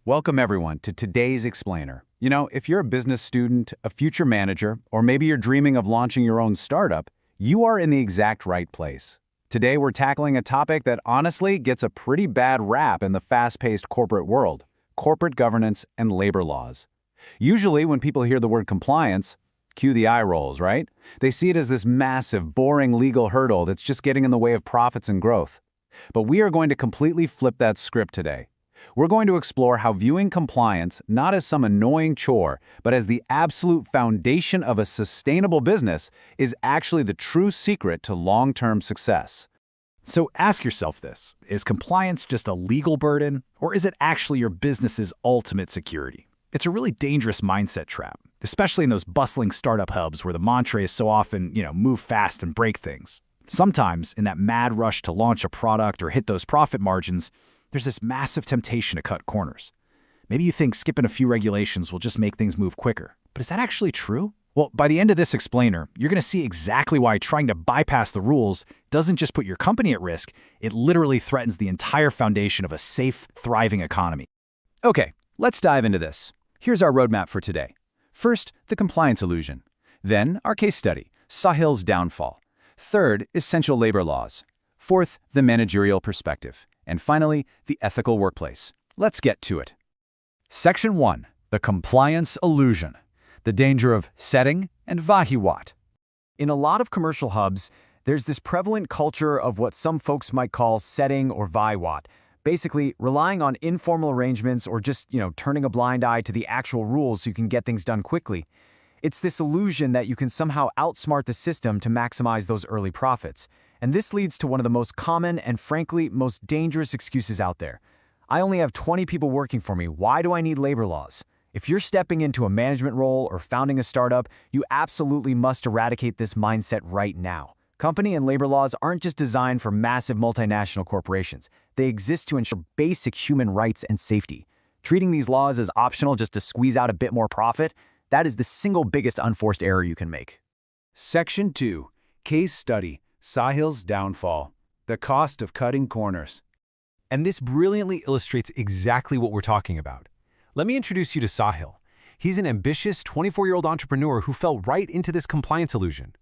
Welcome everyone to today's explainer. You know, if you're a business student, a future manager, or maybe you're dreaming of launching your own startup, you are in the exact right place. Today we're tackling a topic that honestly gets a pretty bad rap in the fast-paced corporate world: corporate governance and labor laws. Usually when people hear the word compliance, cue the eye rolls, right? They see it as this massive, boring legal hurdle that's just getting in the way of profits and growth. But we are going to completely flip that script today. We're going to explore how viewing compliance not as some annoying chore, but as the absolute foundation of a sustainable business is actually the true secret to long-term success. So ask yourself this: is compliance just a legal burden, or is it actually your business's ultimate security? It's a really dangerous mindset trap, especially in those bustling startup hubs where the mantra is so often, move fast and break things. Sometimes, in that mad rush to launch a product or hit those profit margins, there's this massive temptation to cut corners. Maybe you think skipping a few regulations will just make things move quicker. But is that actually true? Well, by the end of this explainer, you're going to see exactly why trying to bypass the rules doesn't just put your company at risk, it literally threatens the entire foundation of a safe, thriving economy. Okay, let's dive into this. Here's our roadmap for today. First, the compliance illusion. Then, our case study, Sahil's downfall. Third, essential labor laws. Fourth, the managerial perspective. And finally, the ethical workplace. Let's get to it. Section 1. The compliance illusion. The danger of setting and vahiwat. In a lot of commercial hubs, there's this prevalent culture of what some folks might call setting or vahiwat, basically relying on informal arrangements or just, turning a blind eye to the actual rules so you can get things done quickly. It's this illusion that you can somehow outsmart the system to maximize those early profits. And this leads to one of the most common and frankly most dangerous excuses out there. I only have 20 people working for me. Why do I need labor laws? If you're stepping into a management role or founding a startup, you absolutely must eradicate this mindset right now. Company and labor laws aren't just designed for massive multinational corporations. They exist to ensure basic human rights and safety. Treating these laws as optional just to squeeze out a bit more profit, that is the single biggest unforced error you can make. Section 2. Case study. Sahil's downfall. The cost of cutting corners. And this brilliantly illustrates exactly what we're talking about. Let me introduce you to Sahil. He's an ambitious 24-year-old entrepreneur who fell right into this compliance illusion.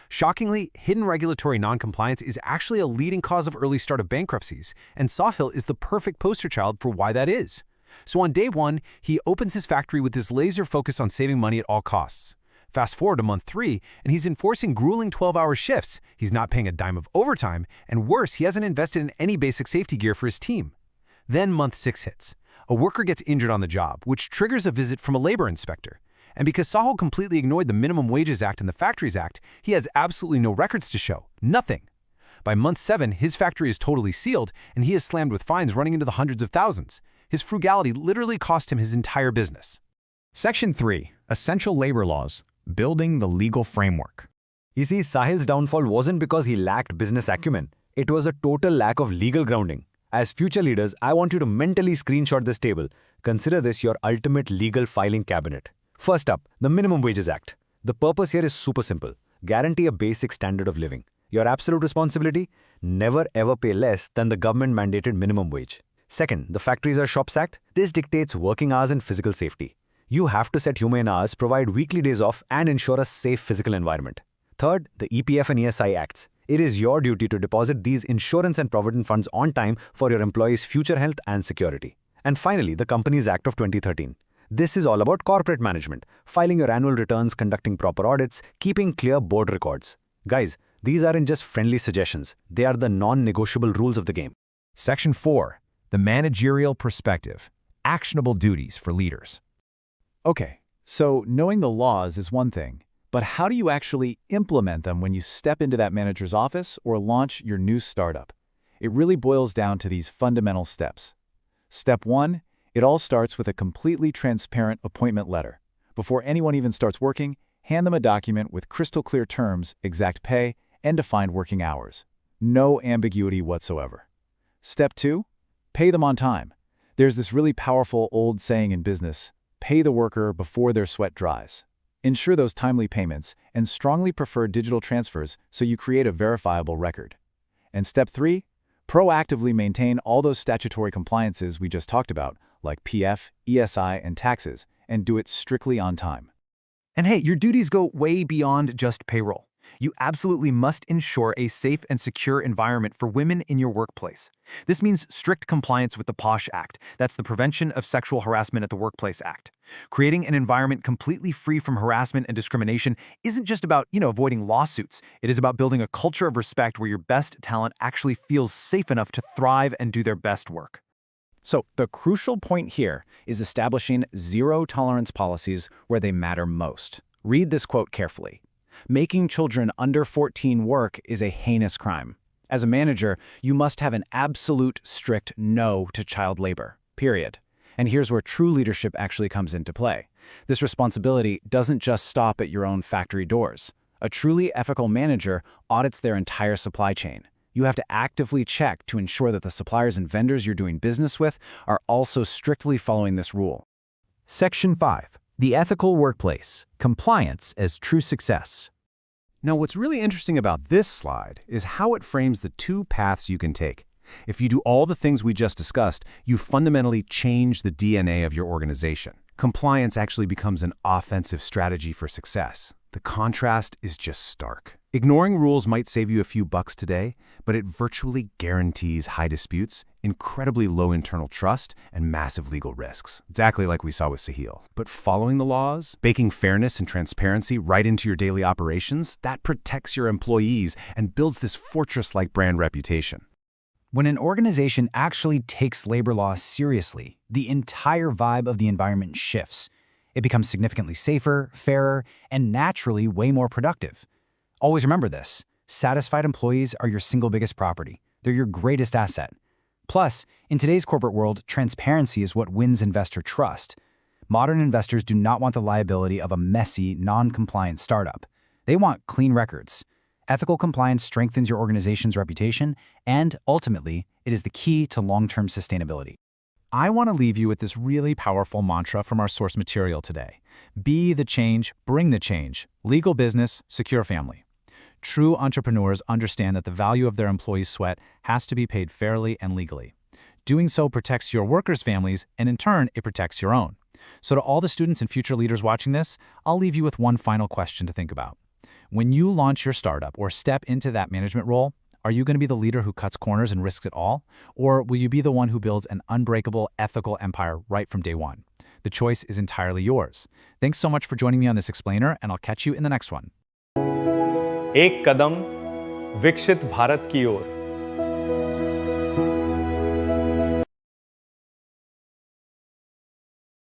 Shockingly, hidden regulatory noncompliance is actually a leading cause of early startup bankruptcies, and Sahil is the perfect poster child for why that is. So on day 1, he opens his factory with this laser focus on saving money at all costs. Fast forward to month 3, and he's enforcing grueling 12-hour shifts. He's not paying a dime of overtime, and worse, he hasn't invested in any basic safety gear for his team. Then month 6 hits. A worker gets injured on the job, which triggers a visit from a labor inspector. And because Sahil completely ignored the Minimum Wages Act and the Factories Act, he has absolutely no records to show. Nothing. By month 7, his factory is totally sealed, and he is slammed with fines running into the hundreds of thousands. His frugality literally cost him his entire business. Section 3. Essential labor laws. Building the legal framework. You see, Sahil's downfall wasn't because he lacked business acumen. It was a total lack of legal grounding. As future leaders, I want you to mentally screenshot this table. Consider this your ultimate legal filing cabinet. First up, the Minimum Wages Act. The purpose here is super simple. Guarantee a basic standard of living. Your absolute responsibility? Never ever pay less than the government-mandated minimum wage. Second, the Factories or Shops Act. This dictates working hours and physical safety. You have to set humane hours, provide weekly days off, and ensure a safe physical environment. Third, the EPF and ESI Acts. It is your duty to deposit these insurance and provident funds on time for your employees' future health and security. And finally, the Companies Act of 2013. This is all about corporate management, filing your annual returns, conducting proper audits, keeping clear board records. Guys, these aren't just friendly suggestions. They are the non-negotiable rules of the game. Section 4. The managerial perspective. Actionable duties for leaders. Okay, so knowing the laws is one thing, but how do you actually implement them when you step into that manager's office or launch your new startup? It really boils down to these fundamental steps. Step 1, it all starts with a completely transparent appointment letter. Before anyone even starts working, hand them a document with crystal clear terms, exact pay, and defined working hours. No ambiguity whatsoever. Step 2, pay them on time. There's this really powerful old saying in business: pay the worker before their sweat dries. Ensure those timely payments and strongly prefer digital transfers so you create a verifiable record. And step 3, proactively maintain all those statutory compliances we just talked about, like PF, ESI, and taxes, and do it strictly on time. And hey, your duties go way beyond just payroll. You absolutely must ensure a safe and secure environment for women in your workplace. This means strict compliance with the POSH Act. That's the Prevention of Sexual Harassment at the Workplace Act. Creating an environment completely free from harassment and discrimination isn't just about, avoiding lawsuits. It is about building a culture of respect where your best talent actually feels safe enough to thrive and do their best work. So the crucial point here is establishing zero-tolerance policies where they matter most. Read this quote carefully. Making children under 14 work is a heinous crime. As a manager, you must have an absolute strict no to child labor, period. And here's where true leadership actually comes into play. This responsibility doesn't just stop at your own factory doors. A truly ethical manager audits their entire supply chain. You have to actively check to ensure that the suppliers and vendors you're doing business with are also strictly following this rule. Section 5. The ethical workplace. Compliance as true success. Now, what's really interesting about this slide is how it frames the two paths you can take. If you do all the things we just discussed, you fundamentally change the DNA of your organization. Compliance actually becomes an offensive strategy for success. The contrast is just stark. Ignoring rules might save you a few bucks today, but it virtually guarantees high disputes, incredibly low internal trust, and massive legal risks. Exactly like we saw with Sahil. But following the laws, baking fairness and transparency right into your daily operations, that protects your employees and builds this fortress-like brand reputation. When an organization actually takes labor laws seriously, the entire vibe of the environment shifts. It becomes significantly safer, fairer, and naturally way more productive. Always remember this. Satisfied employees are your single biggest property. They're your greatest asset. Plus, in today's corporate world, transparency is what wins investor trust. Modern investors do not want the liability of a messy, non-compliant startup. They want clean records. Ethical compliance strengthens your organization's reputation, and ultimately, it is the key to long-term sustainability. I want to leave you with this really powerful mantra from our source material today. Be the change, bring the change. Legal business, secure family. True entrepreneurs understand that the value of their employees' sweat has to be paid fairly and legally. Doing so protects your workers' families, and in turn, it protects your own. So to all the students and future leaders watching this, I'll leave you with one final question to think about. When you launch your startup or step into that management role, are you going to be the leader who cuts corners and risks it all? Or will you be the one who builds an unbreakable, ethical empire right from day one? The choice is entirely yours. Thanks so much for joining me on this explainer, and I'll catch you in the next one. एक कदम विकसित भारत की ओर।